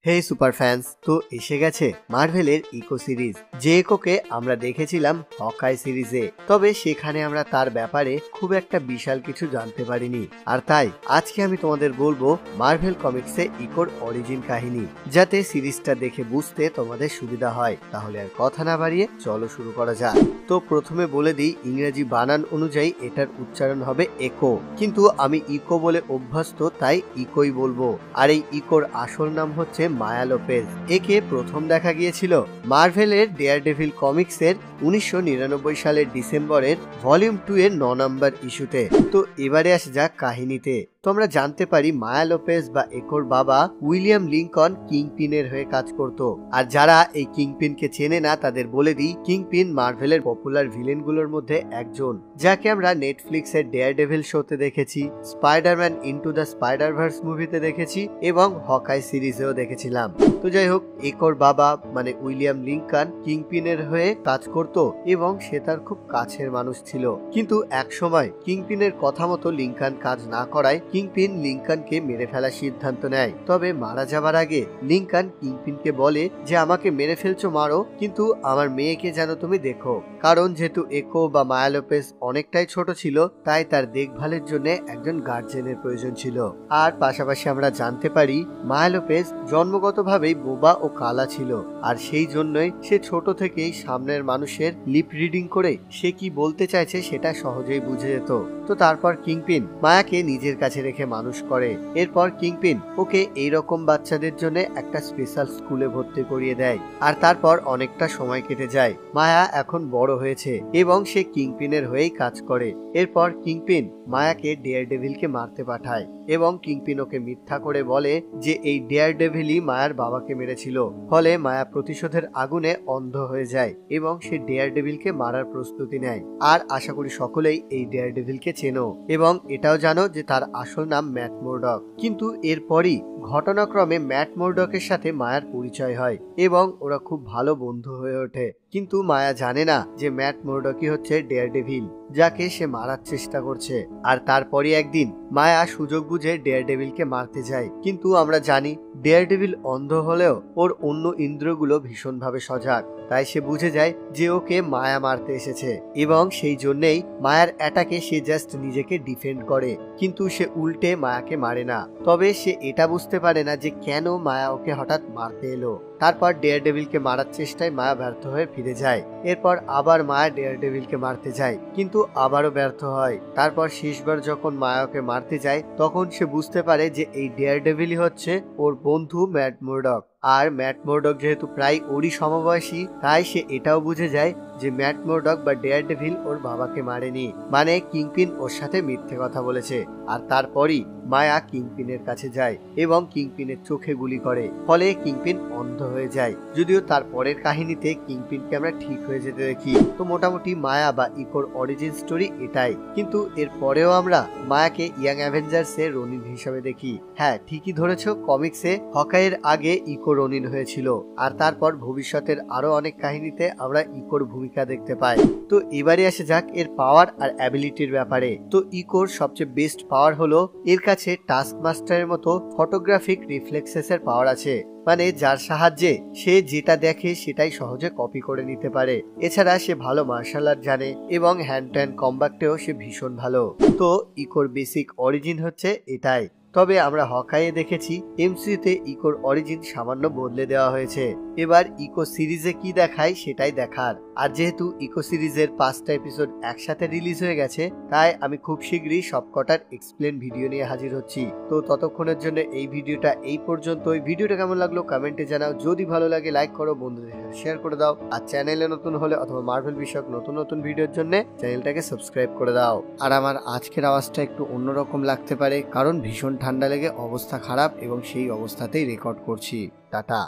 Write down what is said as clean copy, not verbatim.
হেই super fans, তো এসে গেছে মার্ভেলের ইকো সিরিজ, যে ইকোকে আমরা দেখেছিলাম হকাই সিরিজে। তবে সেখানে আমরা তার ব্যাপারে খুব একটা বিশাল কিছু জানতে পারিনি। আর তাই আজকে আমি তোমাদের বলবো মার্ভেল কমিক্সে ইকোর অরিজিন কাহিনী, যাতে সিরিজটা দেখে বুঝতে তোমাদের সুবিধা হয়। তাহলে আর কথা না বাড়িয়ে চলো শুরু করা যাক। তো প্রথমে বলে দিই, ইংরেজি বানান অনুযায়ী এটার উচ্চারণ হবে একো, কিন্তু আমি ইকো বলে অভ্যস্ত, তাই ইকোই বলবো। আর এই ইকোর আসল নাম হচ্ছে মায়া লোপেজ। একে প্রথম দেখা গিয়েছিল মার্ভেলের ডেয়ারডেভিল কমিক্সের 1999 সালের ডিসেম্বরের ভলিউম 2 এর 9 নম্বর ইস্যুতে। তো এবারে আসা যাক কাহিনীতে। তো আমরা জানতে পারি মায়া লোপেজ বা একোর বাবা উইলিয়াম লিঙ্কন কিংপিনের হয়ে কাজ করত। আর যারা এই কিংপিনকে চেনে না তাদের বলে দিই, কিংপিন মার্ভেলের পপুলার ভিলেনগুলোর মধ্যে একজন, যাকে আমরা নেটফ্লিক্সের ডেয়ারডেভিল শোতে দেখেছি, স্পাইডারম্যান ইনটু দ্য স্পাইডারভার্স মুভিতে দেখেছি এবং হকাই সিরিজেও দেখেছিলাম। তো যাই হোক, একোর বাবা মানে উইলিয়াম লিঙ্কন কিংপিনের হয়ে কাজ করত এবং সে তার খুব কাছের মানুষ ছিল। কিন্তু একসময় কিংপিনের কথা মতো লিঙ্কন কাজ না করায় কিংপিন লিঙ্কনকে মেরে ফেলার সিদ্ধান্ত নেয়। তবে মারা যাবার আগে লিঙ্কন কিংপিনকে বলে যে আমাকে মেরে ফেলছো মারো, কিন্তু আমার মেয়েকে যেন তুমি দেখো। কারণ যেহেতু একো বা মায়া লোপেজ অনেকটাই ছোট ছিল, তাই তার দেখভালের জন্য একজন গার্জেনের প্রয়োজন ছিল। আর পাশাপাশি আমরা জানতে পারি মায়া লোপেজ জন্মগতভাবেই বোবা ও কালা ছিল, আর সেই জন্যই সে ছোট থেকেই সামনের মানুষের লিপ রিডিং করে সে কি বলতে চাইছে সেটা সহজেই বুঝে যেত। তো তারপর কিংপিন মায়াকে নিজের কাছে রেখে মানুষ করে। এরপর কিংপিন ওকে এইরকম বাচ্চাদের জন্য একটা স্পেশাল স্কুলে ভর্তি করিয়ে দেয়। আর তারপর অনেকটা সময় কেটে যায়। মায়া এখন বড় হয়েছে এবং সে কিংপিনের হয়েই কাজ করে। এরপর কিংপিন মায়াকে ডেয়ারডেভিলকে মারতে পাঠায় এবং কিংপিন ওকে মিথ্যা করে বলে যে এই ডেয়ারডেভিলই মায়ার বাবাকে মেরেছিল। ফলে মায়া প্রতিশোধের আগুনে অন্ধ হয়ে যায় এবং সে ডেয়ারডেভিলকে মারার প্রস্তুতি নেয়। আর আশা করি সকলেই এই ডেয়ারডেভিলকে চেনো এবং এটাও জানো যে তার আসল নাম ম্যাট মোরডক। কিন্তু এরপরই ঘটনাক্রমে ম্যাট মোরডকের সাথে মায়ার পরিচয় হয় এবং ওরা খুব ভালো বন্ধু হয়ে ওঠে। কিন্তু মায়া জানে না যে ম্যাট মোরডকই হচ্ছে ডেয়ারডেভিল, যাকে সে মারার চেষ্টা করছে। আর তারপরই একদিন মায়া সুযোগ বুঝে ডেয়ারডেভিলকে মারতে যায়। কিন্তু আমরা জানি ডেয়ারডেভিল অন্ধ হলেও ওর অন্য ইন্দ্রিয়গুলো ভীষণভাবে সজাগ, তাই সে বুঝে যায় যে ওকে মায়া মারতে এসেছে এবং সেই জন্যেই মায়ার অ্যাটাকে সে জাস্ট নিজেকে ডিফেন্ড করে, কিন্তু সে উল্টে মায়াকে মারে না। তবে সে এটা বুঝতে পারে না যে কেন মায়া ওকে হঠাৎ মারতে এলো। তারপর ডেয়ারডেভিলকে মারার চেষ্টায় মায়া ব্যর্থ হয়ে ফিরে যায়। এরপর আবার মায়া ডেয়ারডেভিলকে মারতে যায়, কিন্তু আবারও ব্যর্থ হয়। তারপর শেষবার যখন মায়া ওকে মারতে যায়, তখন সে বুঝতে পারে যে এই ডেয়ারডেভিলই হচ্ছে ওর বন্ধু ম্যাট মোরডক। আর ম্যাট মোরডক যেহেতু প্রায় ওরই সমবয়সী, তাই সে এটাও বুঝে যায় যে ম্যাট মোরডক বা ডেয়ারডেভিল ওর বাবাকে মারেনি, মানে কিংপিন ওর সাথে মিথ্যে কথা বলেছে। আর তারপরই মায়া কিংপিনের কাছে যায় এবং কিংপিনের চোখে গুলি করে, ফলে কিংপিন অন্ধ হয়ে যায়। যদিও তার পরের কাহিনীতে কিংপিনকে আমরা ঠিক হয়ে যেতে দেখি। তো মোটামুটি মায়া বা ইকোর অরিজিন স্টোরি এটাই। কিন্তু এর পরেও আমরা মায়াকে ইয়াং অ্যাভেঞ্জার্স এর রোনিন হিসেবে দেখি। হ্যাঁ, ঠিকই ধরেছো, কমিক্সে হকাইয়ের আগে ইকো রোনিন হয়েছিল। আর তারপর ভবিষ্যতের আরো অনেক কাহিনীতে আমরা ইকোর ভূমিকা দেখতে পাই। তো এবারে আসে যাক এর পাওয়ার আর অ্যাবিলিটির ব্যাপারে। তো ইকোর সবচেয়ে বেস্ট পাওয়ার হলো এর কাছে টাস্ক মাস্টারের মতো ফটোগ্রাফিক রিফ্লেক্সেসের পাওয়ার আছে, মানে যার সাহায্যে সে যেটা দেখে সেটাই সহজে কপি করে নিতে পারে। এছাড়া সে ভালো মার্শাল আর্ট জানে এবং হ্যান্ড টু হ্যান্ড কম্বাটেও সে ভীষণ ভালো। তো ইকোর বেসিক অরিজিন হচ্ছে এটাই। তবে আমরা হকাইয়ে দেখেছি এমসিইউতে ইকোর অরিজিন সামান্য বদলে দেওয়া হয়েছে। এবার ইকো সিরিজে কি দেখায় সেটাই দেখার। আর যেহেতু ইকো সিরিজের 5টা এপিসোড একসাথে রিলিজ হয়ে গেছে, তাই আমি খুব শীঘ্রই সবকটার এক্সপ্লেন ভিডিও নিয়ে হাজির হচ্ছি। তো ততক্ষণের জন্য এই ভিডিওটা এই পর্যন্তই। ভিডিওটা কেমন লাগলো কমেন্টে জানাও। যদি ভালো লাগে লাইক করো, বন্ধুদের সাথে শেয়ার করে দাও। আর চ্যানেলে নতুন হলে অথবা মার্ভেল বিষয়ক নতুন নতুন ভিডিওর জন্য চ্যানেলটাকে সাবস্ক্রাইব করে দাও। আর আমার আজকের আওয়াজটা একটু অন্যরকম লাগতে পারে, কারণ ভীষণ ঠান্ডা লেগে অবস্থা খারাপ এবং সেই অবস্থাতেই রেকর্ড করছি। টাটা।